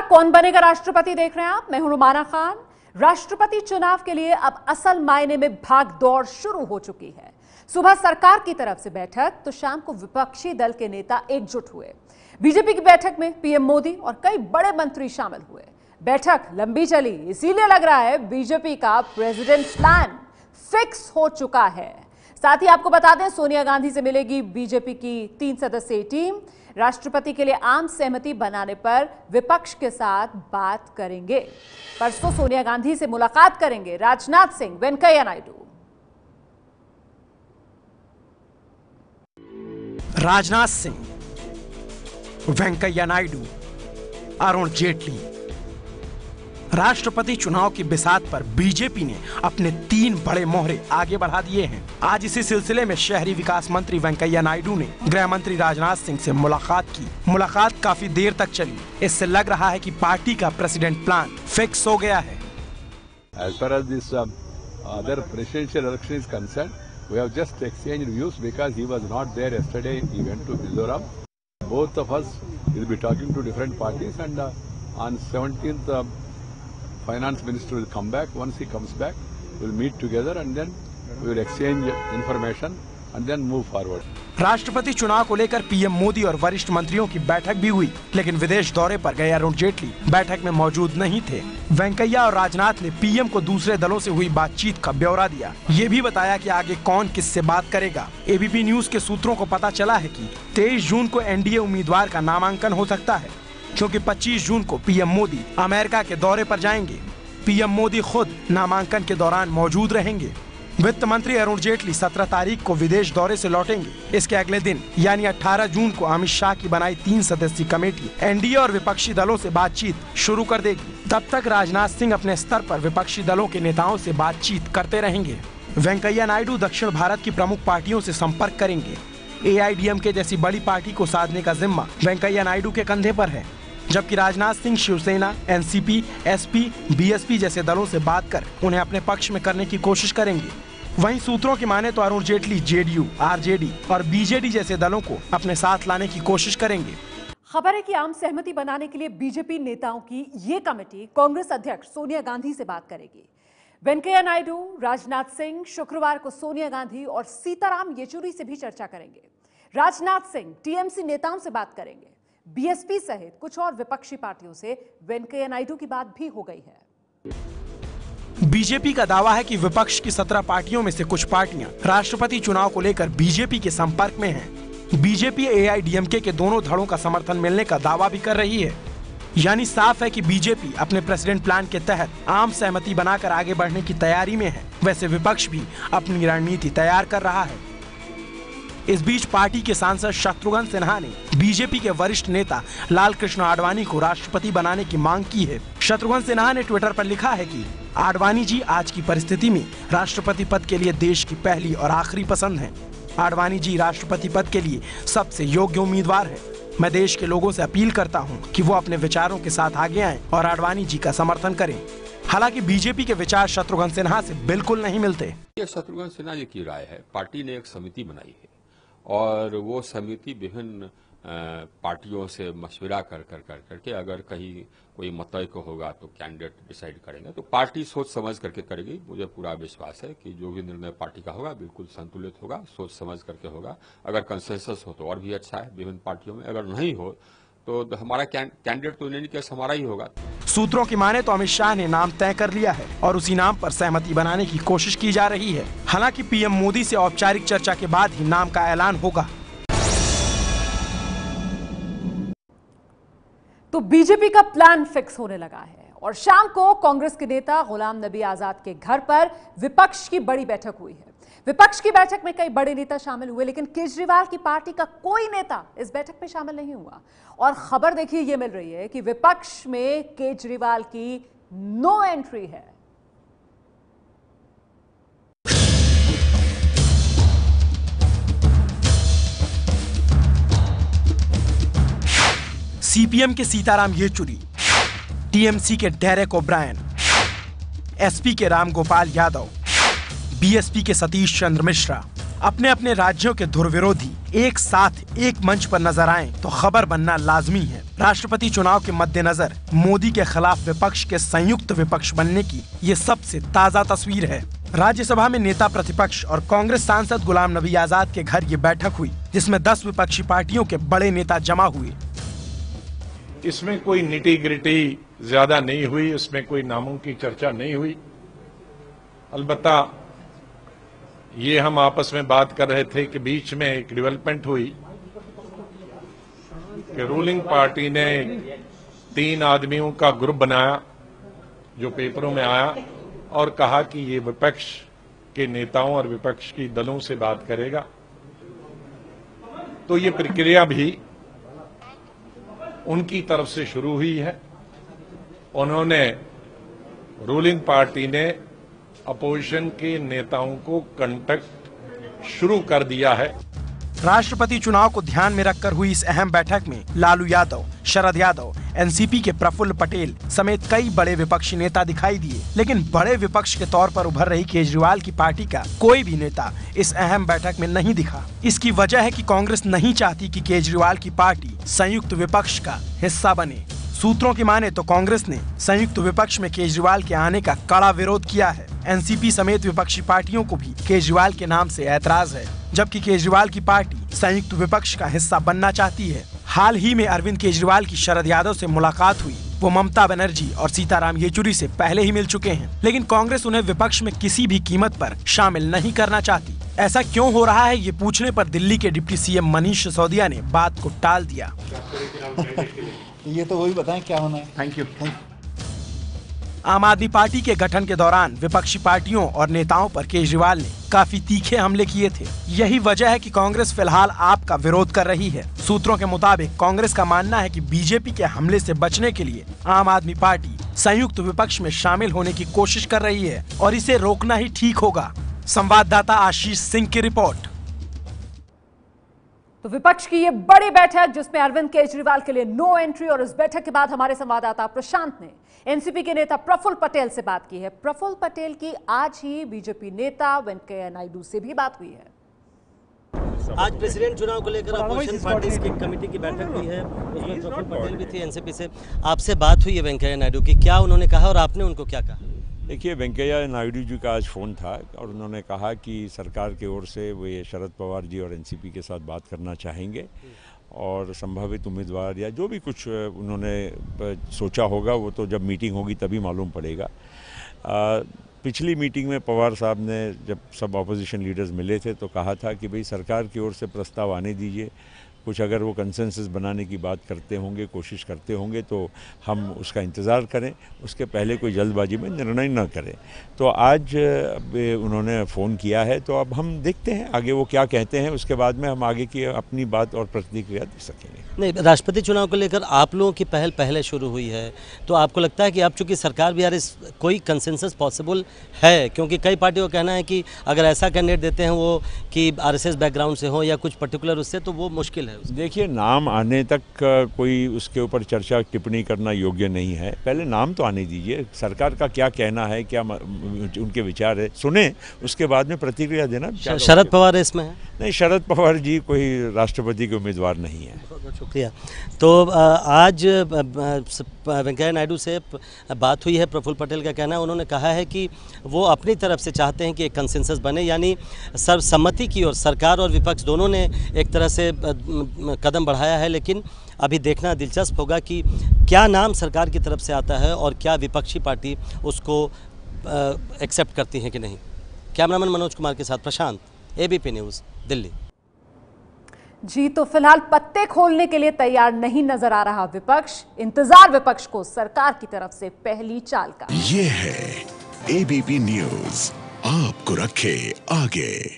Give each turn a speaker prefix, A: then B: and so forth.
A: कौन बनेगा राष्ट्रपति देख रहे हैं आप। मैं हूं रुमाना खान। राष्ट्रपति चुनाव के लिए अब असल मायने में भागदौड़ शुरू हो चुकी है। सुबह सरकार की तरफ से बैठक तो शाम को विपक्षी दल के नेता एकजुट हुए। बीजेपी की बैठक में पीएम मोदी और कई बड़े मंत्री शामिल हुए। बैठक लंबी चली, इसीलिए लग रहा है बीजेपी का प्रेसिडेंट प्लान फिक्स हो चुका है। साथ ही आपको बता दें, सोनिया गांधी से मिलेगी बीजेपी की 3 सदस्यीय टीम। राष्ट्रपति के लिए आम सहमति बनाने पर विपक्ष के साथ बात करेंगे। परसों सोनिया गांधी से मुलाकात करेंगे राजनाथ सिंह, वेंकैया नायडू।
B: राजनाथ सिंह, वेंकैया नायडू, अरुण जेटली। राष्ट्रपति चुनाव की बिसात पर बीजेपी ने अपने 3 बड़े मोहरे आगे बढ़ा दिए हैं। आज इसी सिलसिले में शहरी विकास मंत्री वेंकैया नायडू ने गृह मंत्री राजनाथ सिंह से मुलाकात की। मुलाकात काफी देर तक चली। इससे लग रहा है कि पार्टी का प्रेसिडेंट प्लान फिक्स हो गया है।
C: As far as this other presidential election is concerned, we have just exchanged views because he was not there yesterday. He went to Mizoram. Both of us will be talking to different parties, and on 17th. Finance Minister will come back. Once he comes back, we'll meet together and then we will exchange information and then move forward.
B: राष्ट्रपति चुनाव को लेकर PM Modi और वरिष्ठ मंत्रियों की बैठक भी हुई, लेकिन विदेश दौरे पर गए अरुण जेटली बैठक में मौजूद नहीं थे। वेंकैया और राजनाथ ने पीएम को दूसरे दलों से हुई बातचीत का ब्यौरा दिया। ये भी बताया कि आगे कौन किससे बात करेगा। एबीपी न्यूज के सूत्रों को पता चला है कि 23 जून को एनडीए उम्मीदवार का नामांकन हो सकता है, क्योंकि 25 जून को पीएम मोदी अमेरिका के दौरे पर जाएंगे। पीएम मोदी खुद नामांकन के दौरान मौजूद रहेंगे। वित्त मंत्री अरुण जेटली 17 तारीख को विदेश दौरे से लौटेंगे। इसके अगले दिन यानी 18 जून को अमित शाह की बनाई 3 सदस्यीय कमेटी एनडीए और विपक्षी दलों से बातचीत शुरू कर देगी। तब तक राजनाथ सिंह अपने स्तर पर विपक्षी दलों के नेताओं से बातचीत करते रहेंगे। वेंकैया नायडू दक्षिण भारत की प्रमुख पार्टियों से संपर्क करेंगे। एआईडीएमके जैसी बड़ी पार्टी को साधने का जिम्मा वेंकैया नायडू के कंधे पर है, जबकि Rajnath Singh Shiv Sena, NCP, SP, BSP जैसे दलों से बात कर उन्हें अपने पक्ष में करने की कोशिश करेंगे। वहीं सूत्रों की माने तो अरुण जेटली जेडीयू, आरजेडी और बीजेडी जैसे दलों को अपने साथ लाने की कोशिश करेंगे।
A: खबर है कि आम सहमति बनाने के लिए बीजेपी नेताओं की ये कमेटी कांग्रेस अध्यक्ष सोनिया गांधी से बात करेगी। वेंकैया नायडू, राजनाथ सिंह शुक्रवार को सोनिया गांधी और सीताराम येचुरी से भी चर्चा करेंगे। राजनाथ सिंह टीएमसी नेताओं से बात करेंगे। बीएसपी सहित कुछ और विपक्षी पार्टियों से वेंकैया नायडू की बात भी हो गई है।
B: बीजेपी का दावा है कि विपक्ष की 17 पार्टियों में से कुछ पार्टियां राष्ट्रपति चुनाव को लेकर बीजेपी के संपर्क में हैं। बीजेपी एआईडीएमके के दोनों धड़ों का समर्थन मिलने का दावा भी कर रही है। यानी साफ है कि बीजेपी अपने प्रेसिडेंट प्लान के तहत आम सहमति बनाकर आगे बढ़ने की तैयारी में है। वैसे विपक्ष भी अपनी रणनीति तैयार कर रहा है। इस बीच पार्टी के सांसद शत्रुघ्न सिन्हा ने बीजेपी के वरिष्ठ नेता लालकृष्ण आडवाणी को राष्ट्रपति बनाने की मांग की है। शत्रुघ्न सिन्हा ने ट्विटर पर लिखा है कि आडवाणी जी आज की परिस्थिति में राष्ट्रपति पद के लिए देश की पहली और आखिरी पसंद हैं। आडवाणी जी राष्ट्रपति पद के लिए सबसे योग्य उम्मीदवार है। मैं देश के लोगों से अपील करता हूं कि वो अपने विचारों के साथ आगे आएं और आडवाणी जी का समर्थन करें। हालांकि बीजेपी के विचार शत्रुघ्न सिन्हा से बिल्कुल नहीं मिलते।
D: ये शत्रुघ्न सिन्हा जी की राय है। पार्टी ने एक समिति बनाई है और वो समिति विभिन्न पार्टियों से मशविरा करके अगर कहीं कोई मतय को होगा तो कैंडिडेट डिसाइड करेंगे। तो पार्टी सोच समझ करके करेगी। मुझे पूरा विश्वास है कि जो भी निर्णय पार्टी का होगा बिल्कुल संतुलित होगा, सोच समझ करके होगा। अगर कंसेंसस हो तो और भी अच्छा है विभिन्न पार्टियों में, अगर नहीं हो तो हमारा कैंडिडेट तो इन केस हमारा ही होगा।
B: सूत्रों की माने तो अमित शाह ने नाम तय कर लिया है और उसी नाम पर सहमति बनाने की कोशिश की जा रही है। हालांकि पीएम मोदी से औपचारिक चर्चा के बाद ही नाम का ऐलान होगा।
A: तो बीजेपी का प्लान फिक्स होने लगा है और शाम को कांग्रेस के नेता गुलाम नबी आजाद के घर पर विपक्ष की बड़ी बैठक हुई है। विपक्ष की बैठक में कई बड़े नेता शामिल हुए, लेकिन केजरीवाल की पार्टी का कोई नेता इस बैठक में शामिल नहीं हुआ। और खबर देखिए ये मिल रही है कि विपक्ष में केजरीवाल की नो एंट्री है।
B: सीपीएम के सीताराम येचुरी, टीएमसी के डेरेक ओब्रायन, एसपी के राम गोपाल यादव, बीएसपी के सतीश चंद्र मिश्रा, अपने अपने राज्यों के धुरविरोधी एक साथ एक मंच पर नजर आएं तो खबर बनना लाजमी है। राष्ट्रपति चुनाव के मद्देनजर मोदी के खिलाफ विपक्ष के संयुक्त विपक्ष बनने की ये सबसे ताज़ा तस्वीर है। राज्यसभा में नेता प्रतिपक्ष और कांग्रेस सांसद गुलाम नबी आजाद के घर ये बैठक हुई, जिसमें 10 विपक्षी पार्टियों के बड़े नेता जमा हुए।
E: इसमें कोई निटी ग्रिटी ज्यादा नहीं हुई, इसमें कोई नामों की चर्चा नहीं हुई। अलबत्ता ये हम आपस में बात कर रहे थे कि बीच में एक डेवलपमेंट हुई कि रूलिंग पार्टी ने 3 आदमियों का ग्रुप बनाया, जो पेपरों में आया, और कहा कि ये विपक्ष के नेताओं और विपक्ष की दलों से बात करेगा। तो ये प्रक्रिया भी उनकी तरफ से शुरू हुई है। उन्होंने, रूलिंग पार्टी ने अपोजिशन के नेताओं को कांटेक्ट शुरू कर दिया है।
B: राष्ट्रपति चुनाव को ध्यान में रखकर हुई इस अहम बैठक में लालू यादव, शरद यादव, एनसीपी के प्रफुल्ल पटेल समेत कई बड़े विपक्षी नेता दिखाई दिए, लेकिन बड़े विपक्ष के तौर पर उभर रही केजरीवाल की पार्टी का कोई भी नेता इस अहम बैठक में नहीं दिखा। इसकी वजह है कि कांग्रेस नहीं चाहती कि केजरीवाल की पार्टी संयुक्त विपक्ष का हिस्सा बने। सूत्रों की माने तो कांग्रेस ने संयुक्त विपक्ष में केजरीवाल के आने का कड़ा विरोध किया है। एनसीपी समेत विपक्षी पार्टियों को भी केजरीवाल के नाम से ऐतराज है, जबकि केजरीवाल की पार्टी संयुक्त विपक्ष का हिस्सा बनना चाहती है। हाल ही में अरविंद केजरीवाल की शरद यादव से मुलाकात हुई। वो ममता बनर्जी और सीताराम येचुरी से पहले ही मिल चुके हैं, लेकिन कांग्रेस उन्हें विपक्ष में किसी भी कीमत पर शामिल नहीं करना चाहती। ऐसा क्यों हो रहा है, ये पूछने पर दिल्ली के डिप्टी सीएम मनीष सिसोदिया ने बात को टाल दिया।
F: ये तो वही बताएं क्या होना है।
B: Thank you. आम आदमी पार्टी के गठन के दौरान विपक्षी पार्टियों और नेताओं पर केजरीवाल ने काफी तीखे हमले किए थे। यही वजह है कि कांग्रेस फिलहाल आप का विरोध कर रही है। सूत्रों के मुताबिक कांग्रेस का मानना है कि बीजेपी के हमले से बचने के लिए आम आदमी पार्टी संयुक्त विपक्ष में शामिल होने की कोशिश कर रही है और इसे रोकना ही ठीक होगा। संवाददाता आशीष सिंह की रिपोर्ट।
A: तो विपक्ष की ये बड़ी बैठक जिसमें अरविंद केजरीवाल के लिए नो एंट्री, और इस बैठक के बाद हमारे संवाददाता प्रशांत ने एनसीपी के नेता प्रफुल्ल पटेल से बात की है। प्रफुल्ल पटेल की आज ही बीजेपी नेता वेंकैया नायडू से भी बात हुई है।
G: आज प्रेसिडेंट चुनाव को लेकर अपोजिशन पार्टीज की कमेटी की बैठक हुई है, उसमें प्रफुल्ल पटेल भी थे एनसीपी से। आपसे बात हुई है वेंकैया नायडू की, क्या उन्होंने कहा और आपने उनको क्या कहा?
H: देखिए, वेंकैया नायडू जी का आज फ़ोन था और उन्होंने कहा कि सरकार की ओर से वे शरद पवार जी और एनसीपी के साथ बात करना चाहेंगे और संभावित उम्मीदवार या जो भी कुछ उन्होंने सोचा होगा वो तो जब मीटिंग होगी तभी मालूम पड़ेगा। पिछली मीटिंग में पवार साहब ने जब सब ऑपोजिशन लीडर्स मिले थे तो कहा था कि भाई सरकार की ओर से प्रस्ताव आने दीजिए, कुछ अगर वो कंसेंसस बनाने की बात करते होंगे, कोशिश करते होंगे तो हम उसका इंतज़ार करें, उसके पहले कोई जल्दबाजी में निर्णय न करें। तो आज उन्होंने फ़ोन किया है, तो अब हम देखते हैं आगे वो क्या कहते हैं, उसके बाद में हम आगे की अपनी बात और प्रतिक्रिया दे सकेंगे।
G: नहीं, राष्ट्रपति चुनाव को लेकर आप लोगों की पहल पहले शुरू हुई है, तो आपको लगता है कि अब चूंकि सरकार भी यार इस कोई कंसेंसस पॉसिबल है? क्योंकि कई पार्टियों का कहना है कि अगर ऐसा कैंडिडेट देते हैं वो कि आरएसएस बैकग्राउंड से हो या कुछ पर्टिकुलर उससे, तो वो मुश्किल है।
H: देखिए, नाम आने तक कोई उसके ऊपर चर्चा टिप्पणी करना योग्य नहीं है। पहले नाम तो आने दीजिए, सरकार का क्या कहना है, क्या उनके विचार है, सुने, उसके बाद में प्रतिक्रिया देना।
G: शरद पवार इसमें है?
H: नहीं, शरद पवार जी कोई राष्ट्रपति के उम्मीदवार नहीं है।
G: बहुत शुक्रिया। तो आज वेंकैया नायडू से बात हुई है। प्रफुल्ल पटेल का कहना है, उन्होंने कहा है कि वो अपनी तरफ से चाहते हैं कि एक कंसेंसस बने, यानी सर्वसम्मति की ओर सरकार और विपक्ष दोनों ने एक तरह से कदम बढ़ाया है, लेकिन अभी देखना दिलचस्प होगा कि क्या नाम सरकार की तरफ से आता है और क्या विपक्षी पार्टी उसको एक्सेप्ट करती है कि नहीं। कैमरामैन मनोज कुमार के साथ प्रशांत, एबीपी न्यूज़, दिल्ली।
A: जी, तो फिलहाल पत्ते खोलने के लिए तैयार नहीं नजर आ रहा विपक्ष। इंतजार विपक्ष को सरकार की तरफ से पहली चाल का।
I: ये है एबीपी न्यूज़, आपको रखे आगे।